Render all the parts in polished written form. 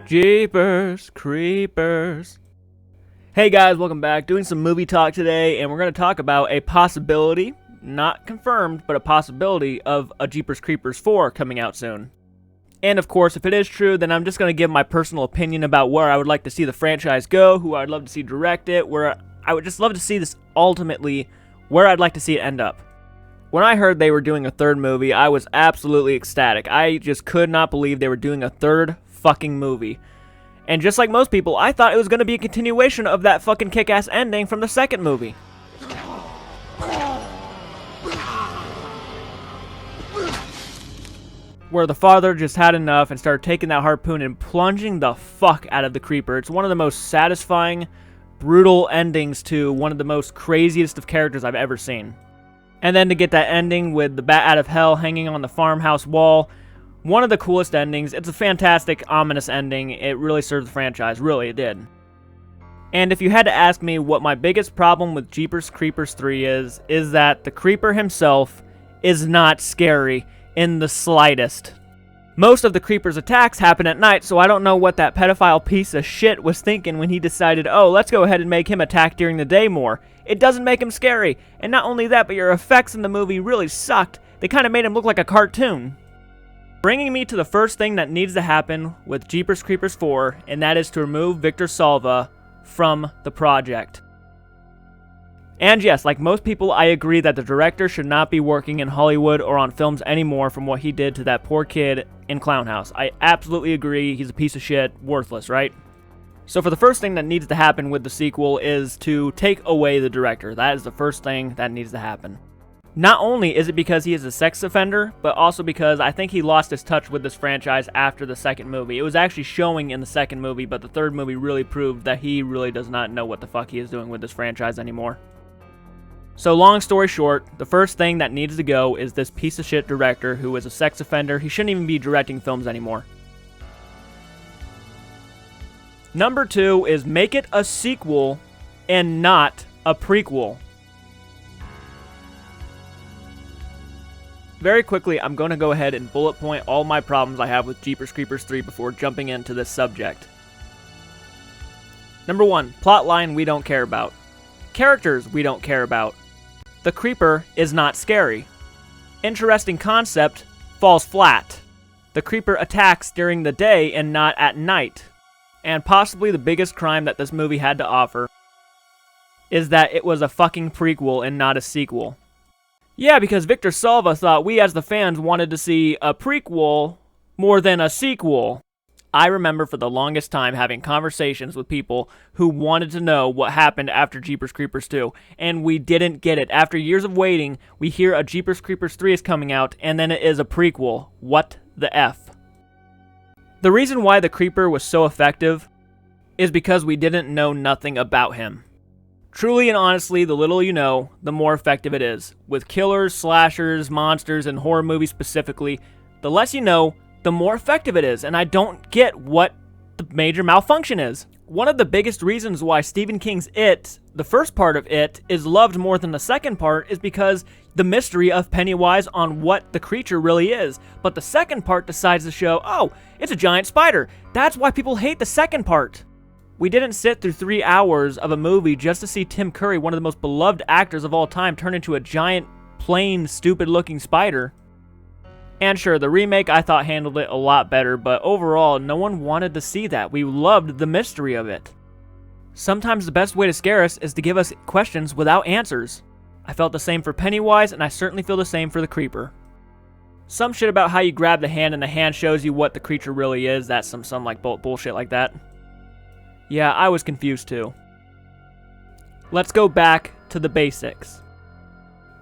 Jeepers Creepers. Hey guys, welcome back. Doing some movie talk today, and we're going to talk about a possibility, not confirmed, but a possibility of a Jeepers Creepers 4 coming out soon. And of course, if it is true, then I'm just going to give my personal opinion about where I would like to see the franchise go, who I'd love to see direct it, where I would just love to see this ultimately, where I'd like to see it end up. When I heard they were doing a third movie, I was absolutely ecstatic. I just could not believe they were doing a third fucking movie. And just like most people, I thought it was going to be a continuation of that fucking kick-ass ending from the second movie. Where the father just had enough and started taking that harpoon and plunging the fuck out of the creeper. It's one of the most satisfying, brutal endings to one of the most craziest of characters I've ever seen. And then to get that ending with the bat out of hell hanging on the farmhouse wall, one of the coolest endings. It's a fantastic, ominous ending. It really served the franchise. Really, it did. And if you had to ask me what my biggest problem with Jeepers Creepers 3 is that the creeper himself is not scary in the slightest. Most of the creeper's attacks happen at night, so I don't know what that pedophile piece of shit was thinking when he decided, oh, let's go ahead and make him attack during the day more. It doesn't make him scary. And not only that, but your effects in the movie really sucked. They kind of made him look like a cartoon. Bringing me to the first thing that needs to happen with Jeepers Creepers 4, and that is to remove Victor Salva from the project. And yes, like most people, I agree that the director should not be working in Hollywood or on films anymore from what he did to that poor kid in Clown House. I absolutely agree, he's a piece of shit, worthless, right? So for the first thing that needs to happen with the sequel is to take away the director. That is the first thing that needs to happen. Not only is it because he is a sex offender, but also because I think he lost his touch with this franchise after the second movie. It was actually showing in the second movie, but the third movie really proved that he really does not know what the fuck he is doing with this franchise anymore. So long story short, the first thing that needs to go is this piece of shit director who is a sex offender. He shouldn't even be directing films anymore. Number 2 is make it a sequel and not a prequel. Very quickly, I'm going to go ahead and bullet point all my problems I have with Jeepers Creepers 3 before jumping into this subject. Number 1, plotline we don't care about. Characters we don't care about. The creeper is not scary. Interesting concept falls flat. The creeper attacks during the day and not at night. And possibly the biggest crime that this movie had to offer is that it was a fucking prequel and not a sequel. Yeah, because Victor Salva thought we as the fans wanted to see a prequel more than a sequel. I remember for the longest time having conversations with people who wanted to know what happened after Jeepers Creepers 2, and we didn't get it. After years of waiting, we hear a Jeepers Creepers 3 is coming out, and then it is a prequel. What the F? The reason why the creeper was so effective is because we didn't know nothing about him. Truly and honestly, the little you know, the more effective it is. With killers, slashers, monsters, and horror movies specifically, the less you know, the more effective it is. And I don't get what the major malfunction is. One of the biggest reasons why Stephen King's It, the first part of It, is loved more than the second part is because the mystery of Pennywise on what the creature really is. But the second part decides to show, oh, it's a giant spider. That's why people hate the second part. We didn't sit through 3 hours of a movie just to see Tim Curry, one of the most beloved actors of all time, turn into a giant, plain, stupid-looking spider. And sure, the remake I thought handled it a lot better, but overall, no one wanted to see that. We loved the mystery of it. Sometimes the best way to scare us is to give us questions without answers. I felt the same for Pennywise, and I certainly feel the same for the creeper. Some shit about how you grab the hand and the hand shows you what the creature really is, that's some like bullshit like that. Yeah, I was confused too. Let's go back to the basics.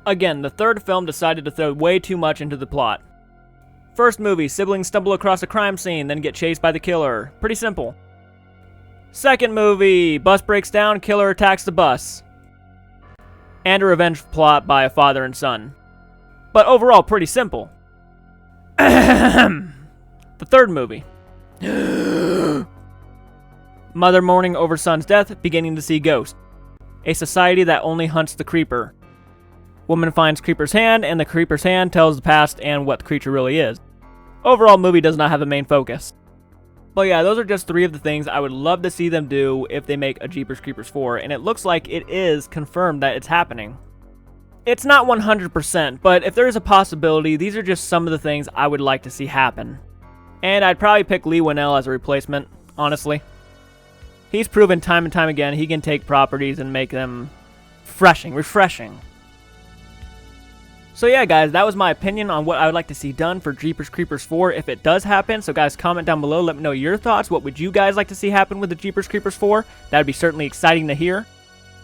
Again, the third film decided to throw way too much into the plot. First movie, siblings stumble across a crime scene, then get chased by the killer. Pretty simple. Second movie, bus breaks down, killer attacks the bus. And a revenge plot by a father and son. But overall, pretty simple. The third movie. Mother mourning over son's death, beginning to see ghosts. A society that only hunts the creeper. Woman finds creeper's hand, and the creeper's hand tells the past and what the creature really is. Overall, movie does not have a main focus. But yeah, those are just 3 of the things I would love to see them do if they make a Jeepers Creepers 4, and it looks like it is confirmed that it's happening. It's not 100%, but if there is a possibility, these are just some of the things I would like to see happen. And I'd probably pick Leigh Whannell as a replacement, honestly. He's proven time and time again he can take properties and make them refreshing. So yeah, guys, that was my opinion on what I would like to see done for Jeepers Creepers 4 if it does happen. So guys, comment down below, let me know your thoughts. What would you guys like to see happen with the Jeepers Creepers 4? That would be certainly exciting to hear.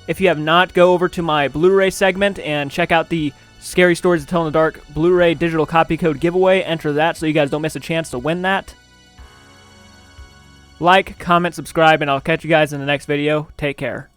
If you have not, go over to my Blu-ray segment and check out the Scary Stories to Tell in the Dark Blu-ray digital copy code giveaway. Enter that so you guys don't miss a chance to win that. Like, comment, subscribe, and I'll catch you guys in the next video. Take care.